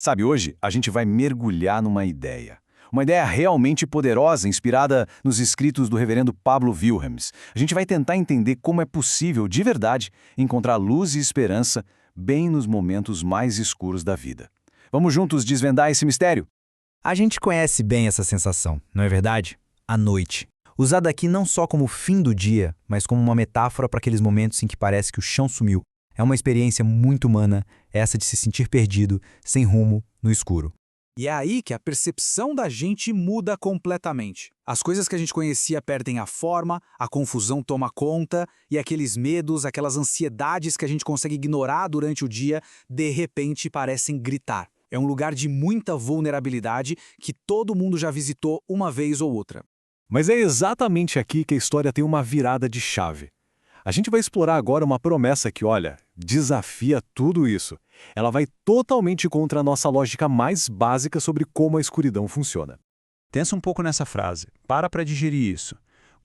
Sabe, hoje a gente vai mergulhar numa ideia. Uma ideia realmente poderosa, inspirada nos escritos do reverendo Pablo Wilhelms. A gente vai tentar entender como é possível, de verdade, encontrar luz e esperança bem nos momentos mais escuros da vida. Vamos juntos desvendar esse mistério? A gente conhece bem essa sensação, não é verdade? A noite. Usada aqui não só como fim do dia, mas como uma metáfora para aqueles momentos em que parece que o chão sumiu. É uma experiência muito humana, essa de se sentir perdido, sem rumo, no escuro. E é aí que a percepção da gente muda completamente. As coisas que a gente conhecia perdem a forma, a confusão toma conta e aqueles medos, aquelas ansiedades que a gente consegue ignorar durante o dia, de repente parecem gritar. É um lugar de muita vulnerabilidade que todo mundo já visitou uma vez ou outra. Mas é exatamente aqui que a história tem uma virada de chave. A gente vai explorar agora uma promessa que, olha, desafia tudo isso. Ela vai totalmente contra a nossa lógica mais básica sobre como a escuridão funciona. Pensa um pouco nessa frase. Para digerir isso.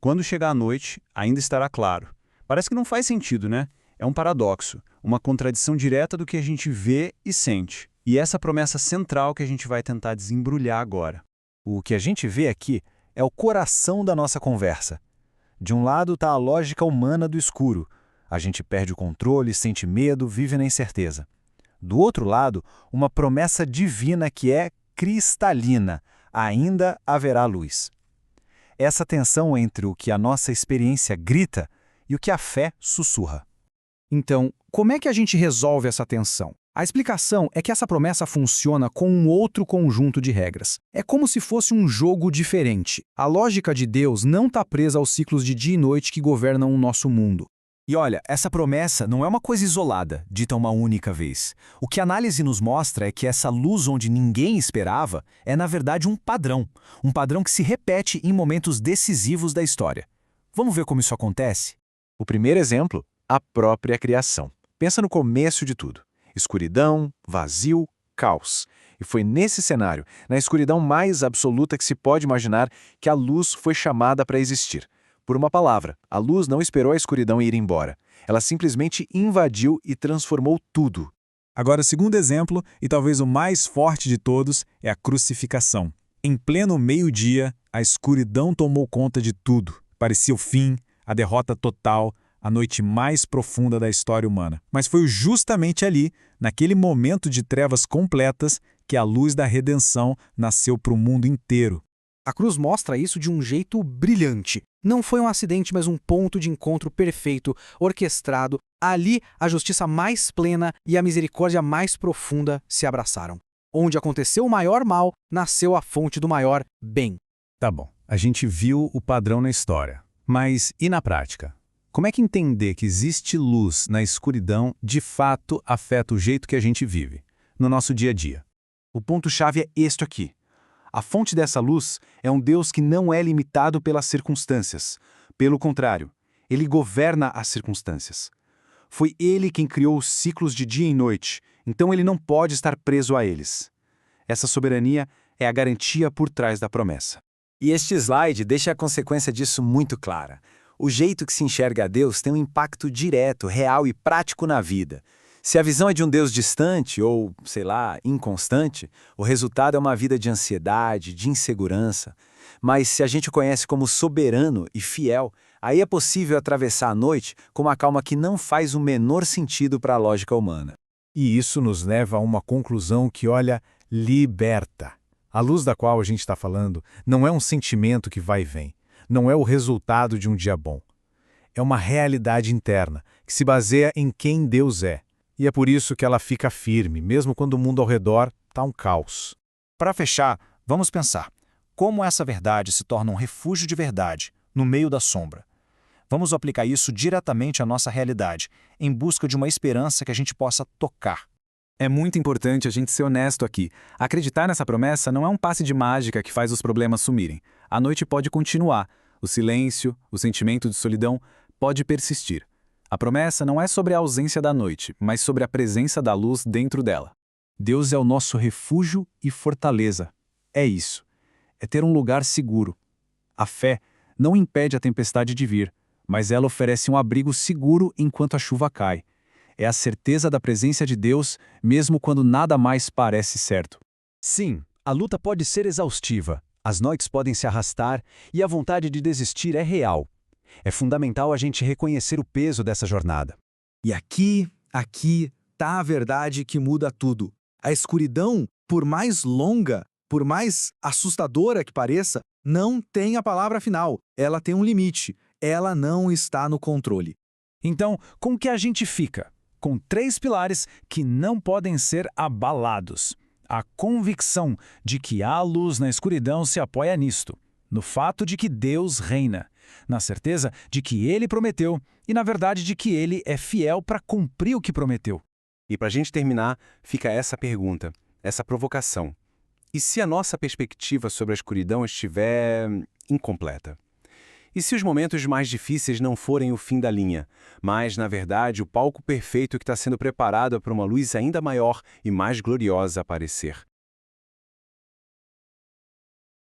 Quando chegar a noite, ainda estará claro. Parece que não faz sentido, né? É um paradoxo, uma contradição direta do que a gente vê e sente. E essa promessa central que a gente vai tentar desembrulhar agora. O que a gente vê aqui é o coração da nossa conversa. De um lado está a lógica humana do escuro. A gente perde o controle, sente medo, vive na incerteza. Do outro lado, uma promessa divina que é cristalina. Ainda haverá luz. Essa tensão entre o que a nossa experiência grita e o que a fé sussurra. Então, como é que a gente resolve essa tensão? A explicação é que essa promessa funciona com um outro conjunto de regras. É como se fosse um jogo diferente. A lógica de Deus não está presa aos ciclos de dia e noite que governam o nosso mundo. E olha, essa promessa não é uma coisa isolada, dita uma única vez. O que a análise nos mostra é que essa luz onde ninguém esperava é, na verdade, um padrão. Um padrão que se repete em momentos decisivos da história. Vamos ver como isso acontece? O primeiro exemplo, a própria criação. Pensa no começo de tudo. Escuridão, vazio, caos. E foi nesse cenário, na escuridão mais absoluta que se pode imaginar, que a luz foi chamada para existir. Por uma palavra, a luz não esperou a escuridão ir embora. Ela simplesmente invadiu e transformou tudo. Agora, o segundo exemplo, e talvez o mais forte de todos, é a crucificação. Em pleno meio-dia, a escuridão tomou conta de tudo. Parecia o fim, a derrota total, a noite mais profunda da história humana. Mas foi justamente ali, naquele momento de trevas completas, que a luz da redenção nasceu para o mundo inteiro. A cruz mostra isso de um jeito brilhante. Não foi um acidente, mas um ponto de encontro perfeito, orquestrado. Ali, a justiça mais plena e a misericórdia mais profunda se abraçaram. Onde aconteceu o maior mal, nasceu a fonte do maior bem. Tá bom, a gente viu o padrão na história. Mas e na prática? Como é que entender que existe luz na escuridão de fato afeta o jeito que a gente vive, no nosso dia a dia? O ponto-chave é este aqui. A fonte dessa luz é um Deus que não é limitado pelas circunstâncias. Pelo contrário, ele governa as circunstâncias. Foi ele quem criou os ciclos de dia e noite, então ele não pode estar preso a eles. Essa soberania é a garantia por trás da promessa. E este slide deixa a consequência disso muito clara. O jeito que se enxerga a Deus tem um impacto direto, real e prático na vida. Se a visão é de um Deus distante ou, sei lá, inconstante, o resultado é uma vida de ansiedade, de insegurança. Mas se a gente o conhece como soberano e fiel, aí é possível atravessar a noite com uma calma que não faz o menor sentido para a lógica humana. E isso nos leva a uma conclusão que, olha, liberta. A luz da qual a gente está falando não é um sentimento que vai e vem. Não é o resultado de um dia bom. É uma realidade interna, que se baseia em quem Deus é. E é por isso que ela fica firme, mesmo quando o mundo ao redor está um caos. Para fechar, vamos pensar. Como essa verdade se torna um refúgio de verdade, no meio da sombra? Vamos aplicar isso diretamente à nossa realidade, em busca de uma esperança que a gente possa tocar. É muito importante a gente ser honesto aqui. Acreditar nessa promessa não é um passe de mágica que faz os problemas sumirem. A noite pode continuar. O silêncio, o sentimento de solidão pode persistir. A promessa não é sobre a ausência da noite, mas sobre a presença da luz dentro dela. Deus é o nosso refúgio e fortaleza. É isso. É ter um lugar seguro. A fé não impede a tempestade de vir, mas ela oferece um abrigo seguro enquanto a chuva cai. é a certeza da presença de Deus, mesmo quando nada mais parece certo. Sim, a luta pode ser exaustiva, as noites podem se arrastar e a vontade de desistir é real. É fundamental a gente reconhecer o peso dessa jornada. E aqui tá a verdade que muda tudo. A escuridão, por mais longa, por mais assustadora que pareça, não tem a palavra final. Ela tem um limite. Ela não está no controle. Então, com que a gente fica? Com 3 pilares que não podem ser abalados. A convicção de que há luz na escuridão se apoia nisto, no fato de que Deus reina, na certeza de que Ele prometeu e, na verdade, de que Ele é fiel para cumprir o que prometeu. E para a gente terminar, fica essa pergunta, essa provocação. E se a nossa perspectiva sobre a escuridão estiver incompleta? E se os momentos mais difíceis não forem o fim da linha, mas, na verdade, o palco perfeito que está sendo preparado para uma luz ainda maior e mais gloriosa aparecer?